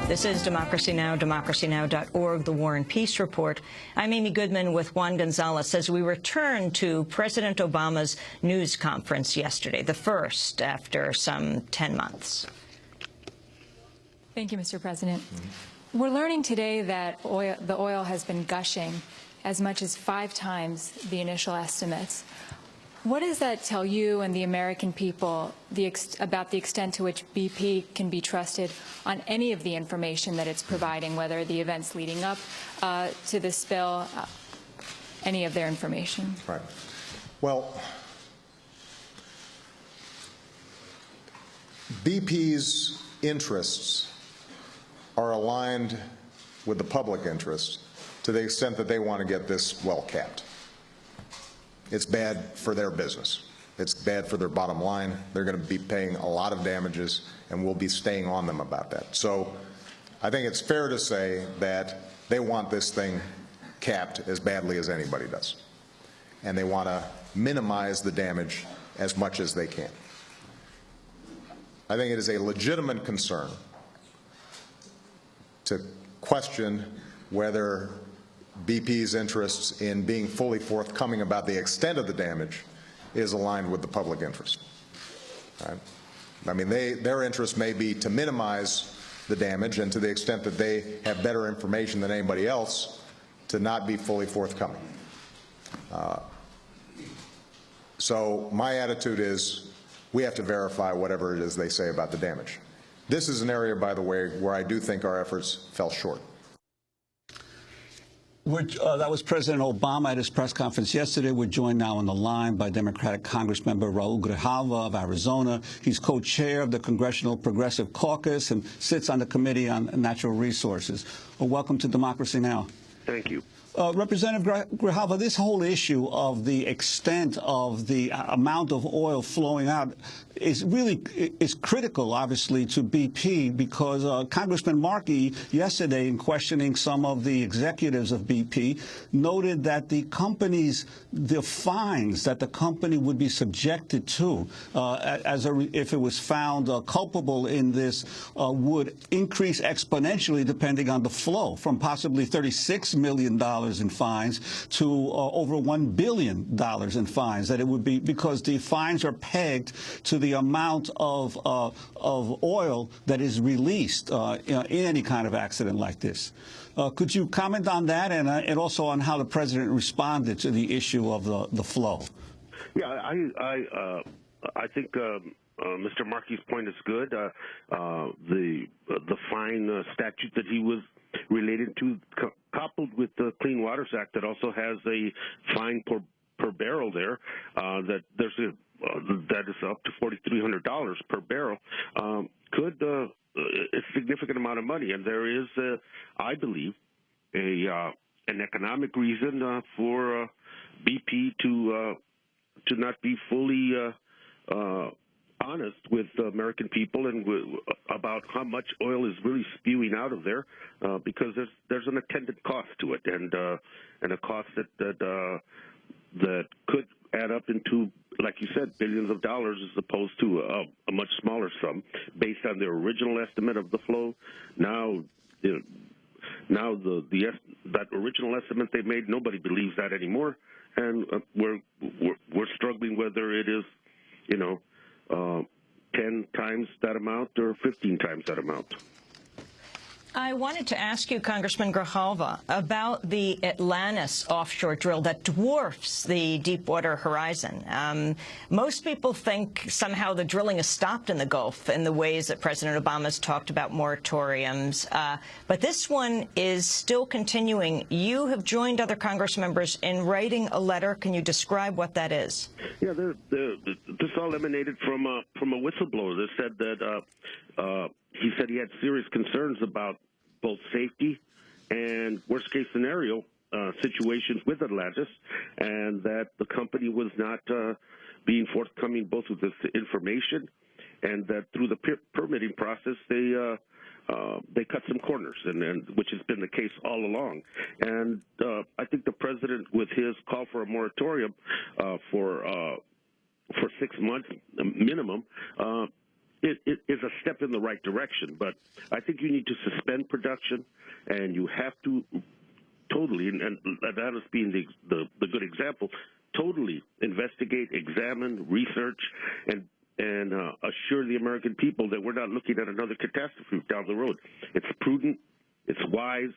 This is Democracy Now!, democracynow.org, the War and Peace Report. I'm Amy Goodman with Juan Gonzalez as we return to President Obama's news conference yesterday, the first after some 10 months. Thank you, Mr. President. We're learning today that the oil has been gushing as much as 5 times the initial estimates. What does that tell you and the American people about the extent to which BP can be trusted on any of the information that it's providing, whether the events leading up to the spill, any of their information? Right. Well, BP's interests are aligned with the public interest to the extent that they want to get this well capped. It's bad for their business. It's bad for their bottom line. They're going to be paying a lot of damages, and we'll be staying on them about that. So I think it's fair to say that they want this thing capped as badly as anybody does. And they want to minimize the damage as much as they can. I think it is a legitimate concern to question whether BP's interests in being fully forthcoming about the extent of the damage is aligned with the public interest. Right? I mean, their interest may be to minimize the damage, and to the extent that they have better information than anybody else, to not be fully forthcoming. So my attitude is we have to verify whatever it is they say about the damage. This is an area, by the way, where I do think our efforts fell short. That was President Obama at his press conference yesterday. We're joined now on the line by Democratic Congressmember Raul Grijalva of Arizona. He's co-chair of the Congressional Progressive Caucus and sits on the Committee on Natural Resources. Well, welcome to Democracy Now! Thank you. Representative Grijalva, this whole issue of the extent of the amount of oil flowing out is critical, obviously, to BP, because Congressman Markey yesterday, in questioning some of the executives of BP, noted that the fines that the company would be subjected to if it was found culpable in this would increase exponentially depending on the flow, from possibly $36 million in fines to over $1 billion in fines, that it would be because the fines are pegged to the amount of oil that is released in any kind of accident like this. Could you comment on that and also on how the president responded to the issue of the flow? Yeah, I think Mr. Markey's point is good. The fine statute that he was related to, coupled with the Clean Waters Act, that also has a fine per barrel there, that is up to $4,300 per barrel, could a significant amount of money. And there is, I believe, an economic reason for BP to not be fully honest with the American people and about how much oil is really spewing out of there, because there's an attendant cost to it, and a cost that could add up into, like you said, billions of dollars, as opposed to a much smaller sum based on their original estimate of the flow. Now, that original estimate they made, nobody believes that anymore, and we're struggling whether it is, 10 times that amount or 15 times that amount. I wanted to ask you, Congressman Grijalva, about the Atlantis offshore drill that dwarfs the Deepwater Horizon. Most people think somehow the drilling has stopped in the Gulf in the ways that President Obama's talked about moratoriums. But this one is still continuing. You have joined other Congress members in writing a letter. Can you describe what that is? Yeah, this all emanated from a whistleblower that said that he said he had serious concerns about both safety and worst-case scenario situations with Atlantis, and that the company was not being forthcoming both with this information, and that through the permitting process they cut some corners, and which has been the case all along. And I think the president, with his call for a moratorium for 6 months minimum, it is a step in the right direction. But I think you need to suspend production, and you have to totally, and that is being the good example, totally investigate, examine, research, and assure the American people that we're not looking at another catastrophe down the road. It's prudent. It's wise.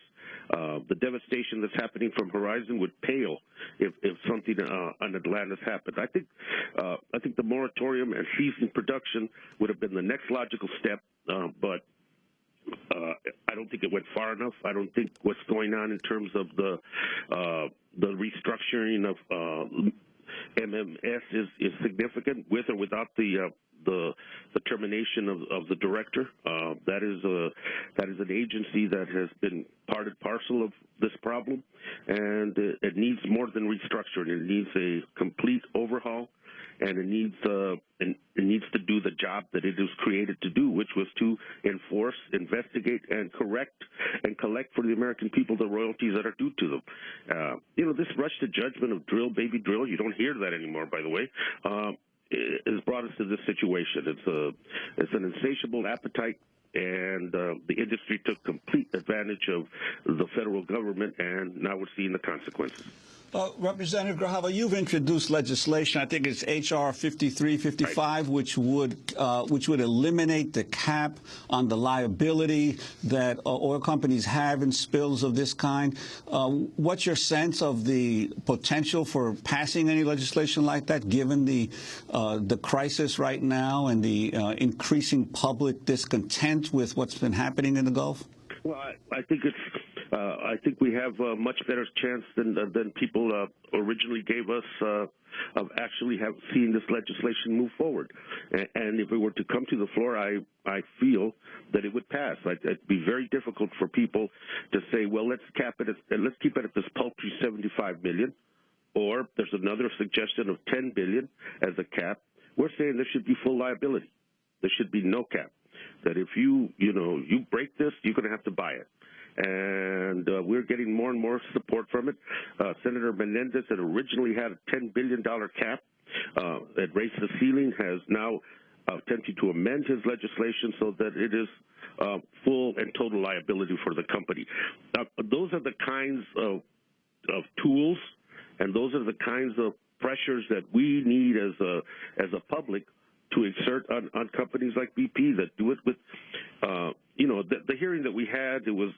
The devastation that's happening from Horizon would pale if something on Atlantis happened. I think the moratorium and ceasing production would have been the next logical step, but I don't think it went far enough. I don't think what's going on in terms of the restructuring of MMS is significant, with or without the termination of the director. That is an agency that has been part and parcel of this problem, and it needs more than restructuring. It needs a complete overhaul, and it needs to do the job that it was created to do, which was to enforce, investigate, and correct and collect for the American people the royalties that are due to them. This rush to judgment of drill, baby, drill, you don't hear that anymore, by the way, has brought us to this situation. It's an insatiable appetite, and the industry took complete advantage of the federal government, and now we're seeing the consequences. Representative Grijalva, you've introduced legislation. I think it's H.R. 5355, right, which would eliminate the cap on the liability that oil companies have in spills of this kind. What's your sense of the potential for passing any legislation like that, given the crisis right now and the increasing public discontent with what's been happening in the Gulf? Well, I think it's. I think we have a much better chance than people originally gave us of actually seeing this legislation move forward. And if it were to come to the floor, I feel that it would pass. It'd be very difficult for people to say, well, let's cap it, let's keep it at this paltry $75 million, or there's another suggestion of $10 billion as a cap. We're saying there should be full liability. There should be no cap. That if you break this, you're going to have to buy it. And we're getting more and more support from it. Senator Menendez that originally had a $10 billion cap that raised the ceiling has now attempted to amend his legislation so that it is full and total liability for the company. Those are the kinds of tools, and those are the kinds of pressures that we need as a public to exert on companies like BP that do it with, the hearing that we had, it was,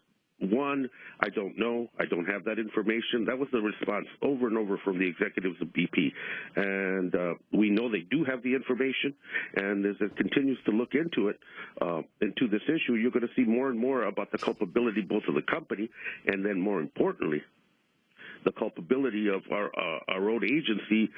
one, I don't know. I don't have that information. That was the response over and over from the executives of BP. And we know they do have the information. And as it continues to look into this issue, you're going to see more and more about the culpability both of the company and then, more importantly, the culpability of our own agency